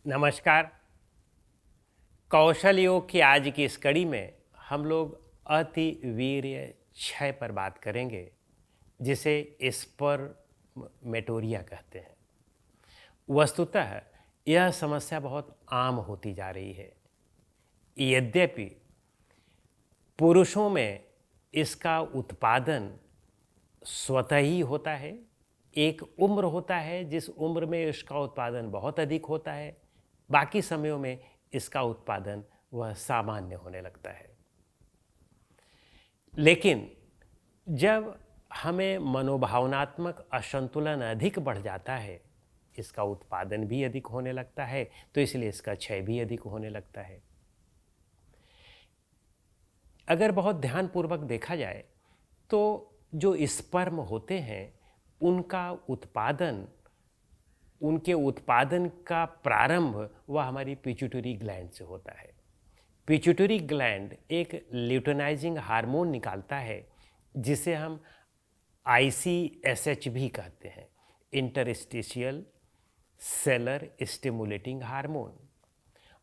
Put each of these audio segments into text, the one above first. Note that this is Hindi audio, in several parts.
नमस्कार। कौशल योग की आज की इस कड़ी में हम लोग अति वीर्य क्षय पर बात करेंगे, जिसे स्पर्मेटोरिया कहते हैं। वस्तुतः यह समस्या बहुत आम होती जा रही है। यद्यपि पुरुषों में इसका उत्पादन स्वतः ही होता है। एक उम्र होता है जिस उम्र में इसका उत्पादन बहुत अधिक होता है, बाकी समयों में इसका उत्पादन वह सामान्य होने लगता है। लेकिन जब हमें मनोभावनात्मक असंतुलन अधिक बढ़ जाता है, इसका उत्पादन भी अधिक होने लगता है, तो इसलिए इसका क्षय भी अधिक होने लगता है। अगर बहुत ध्यानपूर्वक देखा जाए तो जो स्पर्म होते हैं उनका उत्पादन, उनके उत्पादन का प्रारंभ वह हमारी पिट्यूटरी ग्लैंड से होता है। पिट्यूटरी ग्लैंड एक ल्यूटेनाइजिंग हार्मोन निकालता है जिसे हम ICSH भी कहते हैं, इंटरस्टिशियल सेलर स्टिमुलेटिंग हार्मोन।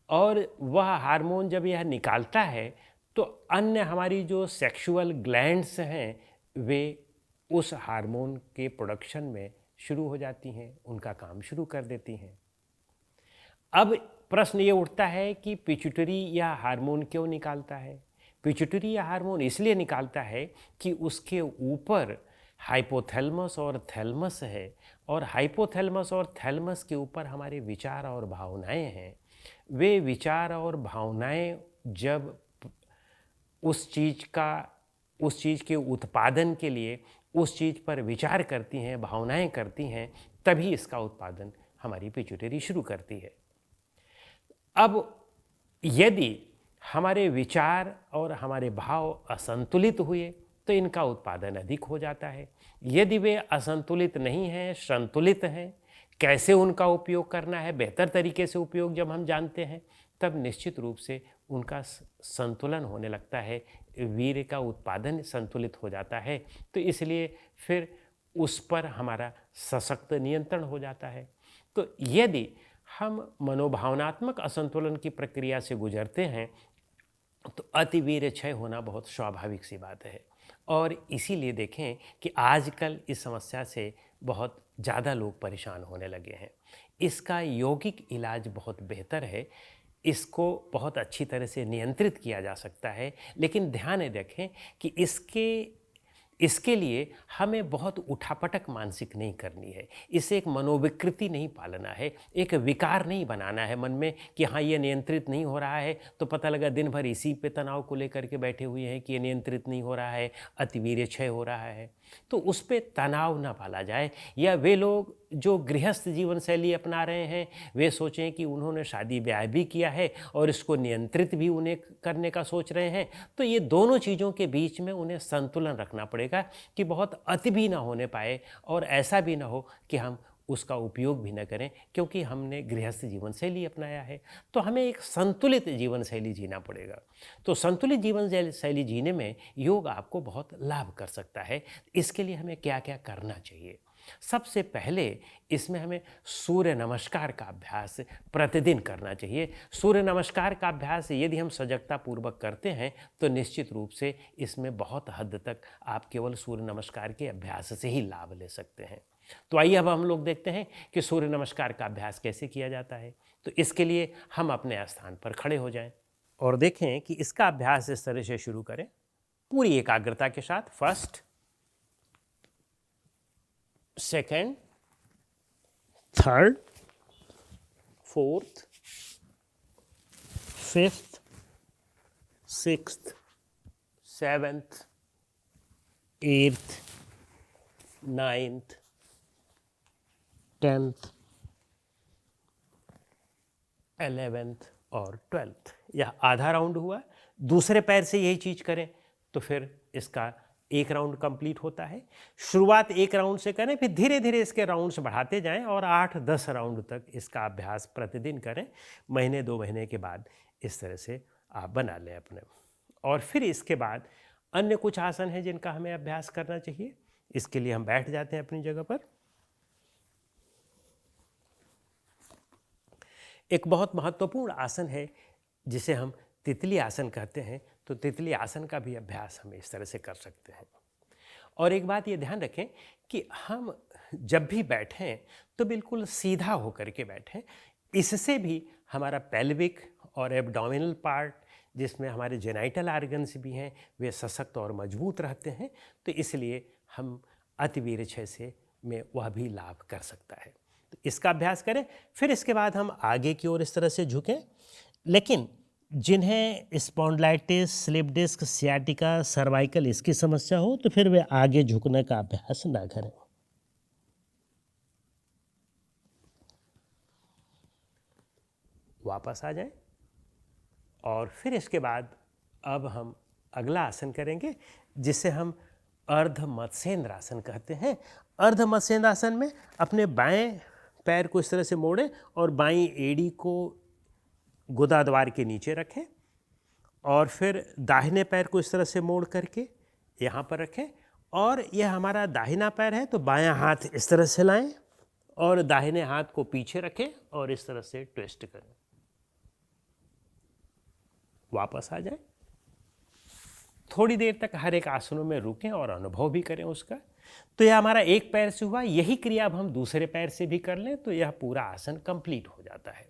और वह हार्मोन जब यह निकालता है तो अन्य हमारी जो सेक्सुअल ग्लैंड्स हैं वे उस हार्मोन के प्रोडक्शन में शुरू हो जाती हैं, उनका काम शुरू कर देती हैं। अब प्रश्न ये उठता है कि पिट्यूटरी यह हार्मोन क्यों निकालता है? पिट्यूटरी यह हार्मोन इसलिए निकालता है कि उसके ऊपर हाइपोथैलेमस और थैलेमस है, और हाइपोथैलेमस और थैलेमस के ऊपर हमारे विचार और भावनाएं हैं। वे विचार और भावनाएं जब उस चीज़ के उत्पादन के लिए उस चीज़ पर विचार करती हैं, भावनाएं करती हैं, तभी इसका उत्पादन हमारी पिट्यूटरी शुरू करती है। अब यदि हमारे विचार और हमारे भाव असंतुलित हुए तो इनका उत्पादन अधिक हो जाता है। यदि वे असंतुलित नहीं हैं, संतुलित हैं, कैसे उनका उपयोग करना है, बेहतर तरीके से उपयोग जब हम जानते हैं, तब निश्चित रूप से उनका संतुलन होने लगता है, वीर्य का उत्पादन संतुलित हो जाता है। तो इसलिए फिर उस पर हमारा सशक्त नियंत्रण हो जाता है। तो यदि हम मनोभावनात्मक असंतुलन की प्रक्रिया से गुजरते हैं तो अतिवीर्य क्षय होना बहुत स्वाभाविक सी बात है। और इसीलिए देखें कि आजकल इस समस्या से बहुत ज़्यादा लोग परेशान होने लगे हैं। इसका यौगिक इलाज बहुत बेहतर है, इसको बहुत अच्छी तरह से नियंत्रित किया जा सकता है। लेकिन ध्यान रखें कि इसके लिए हमें बहुत उठापटक मानसिक नहीं करनी है, इसे एक मनोविकृति नहीं पालना है, एक विकार नहीं बनाना है मन में कि हाँ ये नियंत्रित नहीं हो रहा है, तो पता लगा दिन भर इसी पे तनाव को लेकर के बैठे हुए हैं कि ये नियंत्रित नहीं हो रहा है, अतिवीर्य क्षय हो रहा है। तो उस पर तनाव ना पाला जाए। या वे लोग जो गृहस्थ जीवन शैली अपना रहे हैं वे सोचें कि उन्होंने शादी ब्याह भी किया है और इसको नियंत्रित भी उन्हें करने का सोच रहे हैं। तो ये दोनों चीज़ों के बीच में उन्हें संतुलन रखना पड़ेगा कि बहुत अति भी ना होने पाए और ऐसा भी ना हो कि हम उसका उपयोग भी न करें, क्योंकि हमने गृहस्थ जीवन शैली अपनाया है। तो हमें एक संतुलित जीवन शैली जीना पड़ेगा। तो संतुलित जीवन शैली जीने में योग आपको बहुत लाभ कर सकता है। इसके लिए हमें क्या क्या करना चाहिए? सबसे पहले इसमें हमें सूर्य नमस्कार का अभ्यास प्रतिदिन करना चाहिए। सूर्य नमस्कार का अभ्यास यदि हम सजगता पूर्वक करते हैं तो निश्चित रूप से इसमें बहुत हद तक आप केवल सूर्य नमस्कार के अभ्यास से ही लाभ ले सकते हैं। तो आइए अब हम लोग देखते हैं कि सूर्य नमस्कार का अभ्यास कैसे किया जाता है। तो इसके लिए हम अपने स्थान पर खड़े हो जाएं और देखें कि इसका अभ्यास इस तरह से शुरू करें, पूरी एकाग्रता के साथ। First, second, third, fourth, fifth, sixth, seventh, eighth, ninth, 10th, 11th और 12th। यह आधा राउंड हुआ। दूसरे पैर से यही चीज़ करें तो फिर इसका एक राउंड कंप्लीट होता है। शुरुआत एक राउंड से करें, फिर धीरे धीरे इसके राउंड्स बढ़ाते जाएं और 8-10 राउंड तक इसका अभ्यास प्रतिदिन करें। महीने 2 महीने के बाद इस तरह से आप बना लें अपने। और फिर इसके बाद अन्य कुछ आसन हैं जिनका हमें अभ्यास करना चाहिए। इसके लिए हम बैठ जाते हैं अपनी जगह पर। एक बहुत महत्वपूर्ण आसन है जिसे हम तितली आसन कहते हैं। तो तितली आसन का भी अभ्यास हम इस तरह से कर सकते हैं। और एक बात ये ध्यान रखें कि हम जब भी बैठें तो बिल्कुल सीधा होकर के बैठें। इससे भी हमारा पेल्विक और एब्डोमिनल पार्ट, जिसमें हमारे जेनाइटल ऑर्गन्स भी हैं, वे सशक्त और मजबूत रहते हैं। तो इसलिए हम अतिवीर्यछय से में वह भी लाभ कर सकता है। तो इसका अभ्यास करें। फिर इसके बाद हम आगे की ओर इस तरह से झुकें। लेकिन जिन्हें spondylitis, slip disc, sciatica, cervical इसकी समस्या हो तो फिर वे आगे झुकने का अभ्यास ना करें। वापस आ जाएं और फिर इसके बाद अब हम अगला आसन करेंगे जिसे हम अर्ध मत्स्येंद्र आसन कहते हैं। अर्ध मत्स्येंद्र आसन में अपने बाएं पैर को इस तरह से मोड़ें और बाईं एड़ी को गुदाद्वार के नीचे रखें और फिर दाहिने पैर को इस तरह से मोड़ करके यहाँ पर रखें। और यह हमारा दाहिना पैर है तो बायां हाथ इस तरह से लाएं और दाहिने हाथ को पीछे रखें और इस तरह से ट्विस्ट करें। वापस आ जाए। थोड़ी देर तक हर एक आसनों में रुकें और अनुभव भी करें उसका। तो यह हमारा एक पैर से हुआ। यही क्रिया अब हम दूसरे पैर से भी कर लें तो यह पूरा आसन कंप्लीट हो जाता है।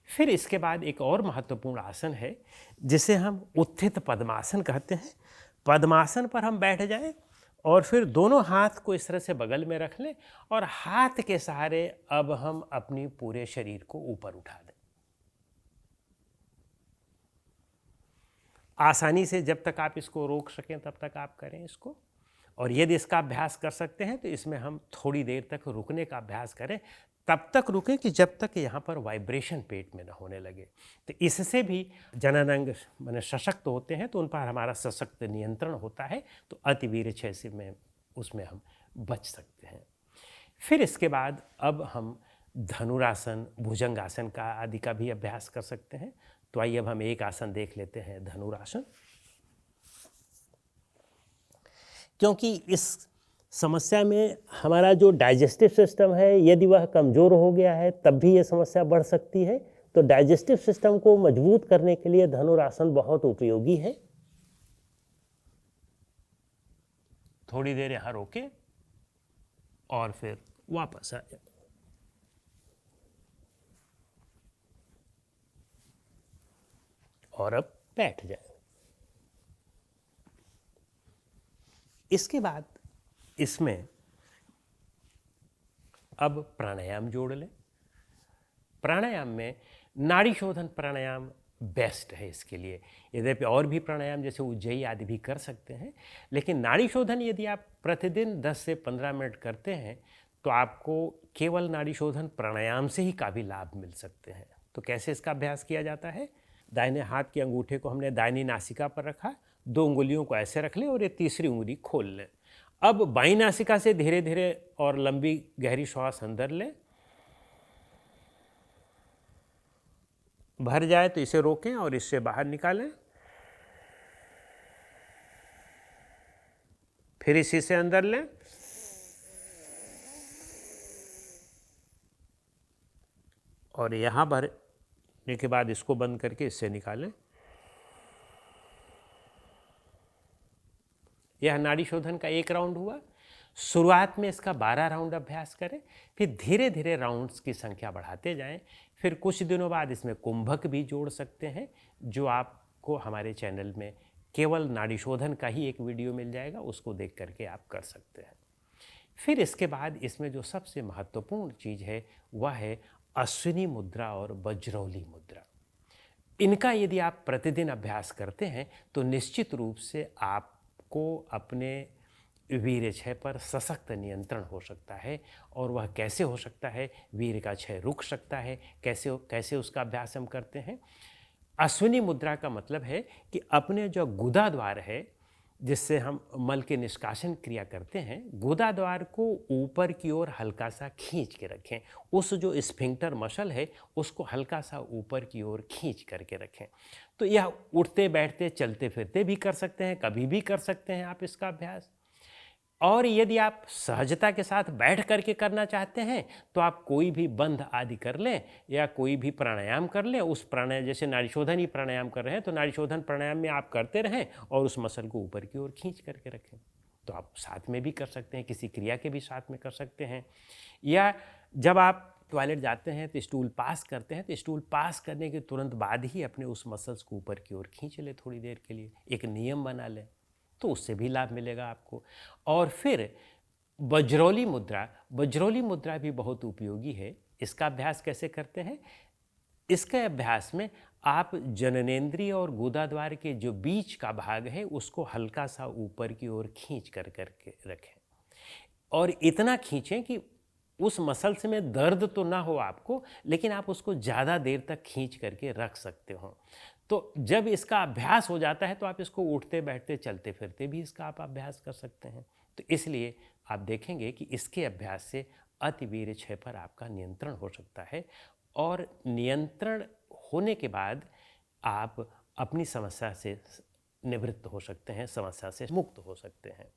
फिर इसके बाद एक और महत्वपूर्ण आसन है जिसे हम उत्थित पद्मासन कहते हैं। पद्मासन पर हम बैठ जाएं और फिर दोनों हाथ को इस तरह से बगल में रख लें और हाथ के सहारे अब हम अपनी पूरे शरीर को ऊपर उठा दें। आसानी से जब तक आप इसको रोक सकें तब तक आप करें इसको। और यदि इसका अभ्यास कर सकते हैं तो इसमें हम थोड़ी देर तक रुकने का अभ्यास करें। तब तक रुकें कि जब तक यहाँ पर वाइब्रेशन पेट में न होने लगे। तो इससे भी जननांग माने सशक्त होते हैं तो उन पर हमारा सशक्त नियंत्रण होता है। तो अतिवीर्यछय से में उसमें हम बच सकते हैं। फिर इसके बाद अब हम धनुरासन, भुजंगासन का आदि का भी अभ्यास कर सकते हैं। तो आइए अब हम एक आसन देख लेते हैं, धनुरासन। क्योंकि इस समस्या में हमारा जो डाइजेस्टिव सिस्टम है यदि वह कमज़ोर हो गया है तब भी ये समस्या बढ़ सकती है। तो डाइजेस्टिव सिस्टम को मजबूत करने के लिए धनुरासन बहुत उपयोगी है। थोड़ी देर यहाँ रोके और फिर वापस आ जाए। और अब बैठ जाए। इसके बाद इसमें अब प्राणायाम जोड़ लें। प्राणायाम में नाड़ी शोधन प्राणायाम बेस्ट है इसके लिए। यद्यपि और भी प्राणायाम जैसे उज्जयी आदि भी कर सकते हैं, लेकिन नाड़ी शोधन यदि आप प्रतिदिन 10 से 15 मिनट करते हैं तो आपको केवल नाड़ी शोधन प्राणायाम से ही काफ़ी लाभ मिल सकते हैं। तो कैसे इसका अभ्यास किया जाता है? दाहिने हाथ के अंगूठे को हमने दाहिनी नासिका पर रखा, 2 उंगलियों को ऐसे रख लें और ये तीसरी उंगली खोल लें। अब बाईं नासिका से धीरे धीरे और लंबी गहरी श्वास अंदर लें। भर जाए तो इसे रोकें और इससे बाहर निकालें। फिर इसी से अंदर लें और यहाँ भरने के बाद इसको बंद करके इससे निकालें। यह नाड़ी शोधन का एक राउंड हुआ। शुरुआत में इसका 12 राउंड अभ्यास करें, फिर धीरे धीरे राउंड्स की संख्या बढ़ाते जाएं। फिर कुछ दिनों बाद इसमें कुंभक भी जोड़ सकते हैं, जो आपको हमारे चैनल में केवल नाड़ी शोधन का ही एक वीडियो मिल जाएगा, उसको देख करके आप कर सकते हैं। फिर इसके बाद इसमें जो सबसे महत्वपूर्ण चीज़ है वह है अश्विनी मुद्रा और वज्रौली मुद्रा। इनका यदि आप प्रतिदिन अभ्यास करते हैं तो निश्चित रूप से आपको अपने वीर्यक्षय पर सशक्त नियंत्रण हो सकता है। और वह कैसे हो सकता है? वीर्य का क्षय रुक सकता है। कैसे उसका अभ्यास हम करते हैं? अश्विनी मुद्रा का मतलब है कि अपने जो गुदा द्वार है जिससे हम मल के निष्कासन क्रिया करते हैं, गुदा द्वार को ऊपर की ओर हल्का सा खींच के रखें। उस जो स्फिंक्टर मसल है उसको हल्का सा ऊपर की ओर खींच करके रखें। तो यह उठते बैठते चलते फिरते भी कर सकते हैं, कभी भी कर सकते हैं आप इसका अभ्यास। और यदि आप सहजता के साथ बैठ करके करना चाहते हैं तो आप कोई भी बंध आदि कर लें या कोई भी प्राणायाम कर लें। उस प्राणायाम, जैसे नाड़ीशोधन ही प्राणायाम कर रहे हैं तो नाड़ीशोधन प्राणायाम में आप करते रहें और उस मसल को ऊपर की ओर खींच करके रखें। तो आप साथ में भी कर सकते हैं, किसी क्रिया के भी साथ में कर सकते हैं। या जब आप टॉयलेट जाते हैं तो स्टूल पास करते हैं तो स्टूल पास करने के तुरंत बाद ही अपने उस मसल्स को ऊपर की ओर खींच ले थोड़ी देर के लिए, एक नियम बना लें, तो उससे भी लाभ मिलेगा आपको। और फिर वज्रोली मुद्रा भी बहुत उपयोगी है। इसका अभ्यास कैसे करते हैं? इसके अभ्यास में आप जननेंद्रिय और गुदाद्वार के जो बीच का भाग है उसको हल्का सा ऊपर की ओर खींच कर करके रखें और इतना खींचें कि उस मसल्स में दर्द तो ना हो आपको, लेकिन आप उसको ज़्यादा देर तक खींच करके रख सकते हो। तो जब इसका अभ्यास हो जाता है तो आप इसको उठते बैठते चलते फिरते भी इसका आप अभ्यास कर सकते हैं। तो इसलिए आप देखेंगे कि इसके अभ्यास से अतिवीर्य क्षय पर आपका नियंत्रण हो सकता है और नियंत्रण होने के बाद आप अपनी समस्या से निवृत्त हो सकते हैं, समस्या से मुक्त हो सकते हैं।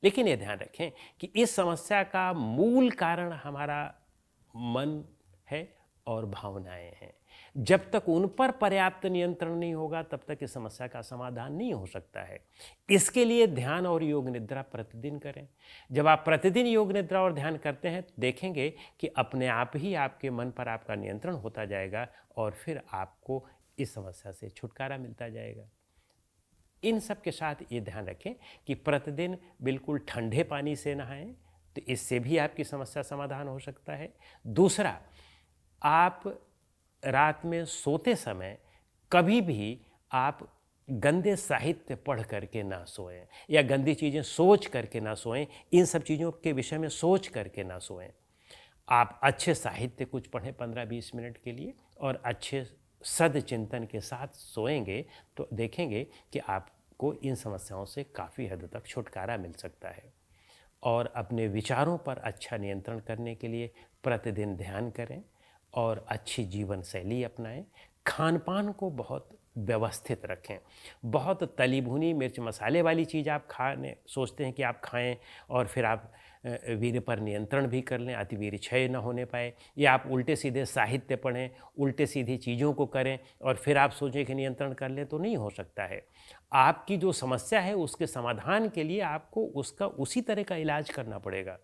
लेकिन ये ध्यान रखें कि इस समस्या का मूल कारण हमारा मन है और भावनाएं हैं। जब तक उन पर पर्याप्त नियंत्रण नहीं होगा तब तक इस समस्या का समाधान नहीं हो सकता है। इसके लिए ध्यान और योग निद्रा प्रतिदिन करें। जब आप प्रतिदिन योग निद्रा और ध्यान करते हैं तो देखेंगे कि अपने आप ही आपके मन पर आपका नियंत्रण होता जाएगा और फिर आपको इस समस्या से छुटकारा मिलता जाएगा। इन सब के साथ ये ध्यान रखें कि प्रतिदिन बिल्कुल ठंडे पानी से नहाएं, तो इससे भी आपकी समस्या समाधान हो सकता है। दूसरा, आप रात में सोते समय कभी भी आप गंदे साहित्य पढ़ करके ना सोएं या गंदी चीज़ें सोच करके ना सोएं। इन सब चीज़ों के विषय में सोच करके ना सोएं। आप अच्छे साहित्य कुछ पढ़ें 15-20 मिनट के लिए और अच्छे सदचिंतन के साथ सोएंगे तो देखेंगे कि आपको इन समस्याओं से काफ़ी हद तक छुटकारा मिल सकता है। और अपने विचारों पर अच्छा नियंत्रण करने के लिए प्रतिदिन ध्यान करें और अच्छी जीवन शैली अपनाएं। खान पान को बहुत व्यवस्थित रखें। बहुत तली भुनी मिर्च मसाले वाली चीज़ आप खाने सोचते हैं कि आप खाएं और फिर आप वीर्य पर नियंत्रण भी कर लें, अतिवीर्य क्षय न होने पाए, या आप उल्टे सीधे साहित्य पढ़ें, उल्टे सीधी चीज़ों को करें और फिर आप सोचें कि नियंत्रण कर लें, तो नहीं हो सकता है। आपकी जो समस्या है उसके समाधान के लिए आपको उसका उसी तरह का इलाज करना पड़ेगा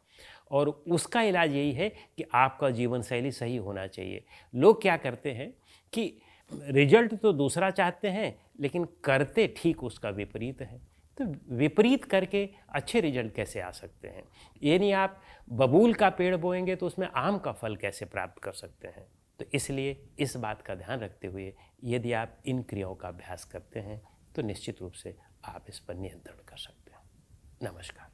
और उसका इलाज यही है कि आपका जीवन शैली सही होना चाहिए। लोग क्या करते हैं कि रिजल्ट तो दूसरा चाहते हैं लेकिन करते ठीक उसका विपरीत है। तो विपरीत करके अच्छे रिजल्ट कैसे आ सकते हैं? ये नहीं आप बबूल का पेड़ बोएंगे तो उसमें आम का फल कैसे प्राप्त कर सकते हैं? तो इसलिए इस बात का ध्यान रखते हुए यदि आप इन क्रियाओं का अभ्यास करते हैं तो निश्चित रूप से आप इस पर नियंत्रण कर सकते हैं। नमस्कार।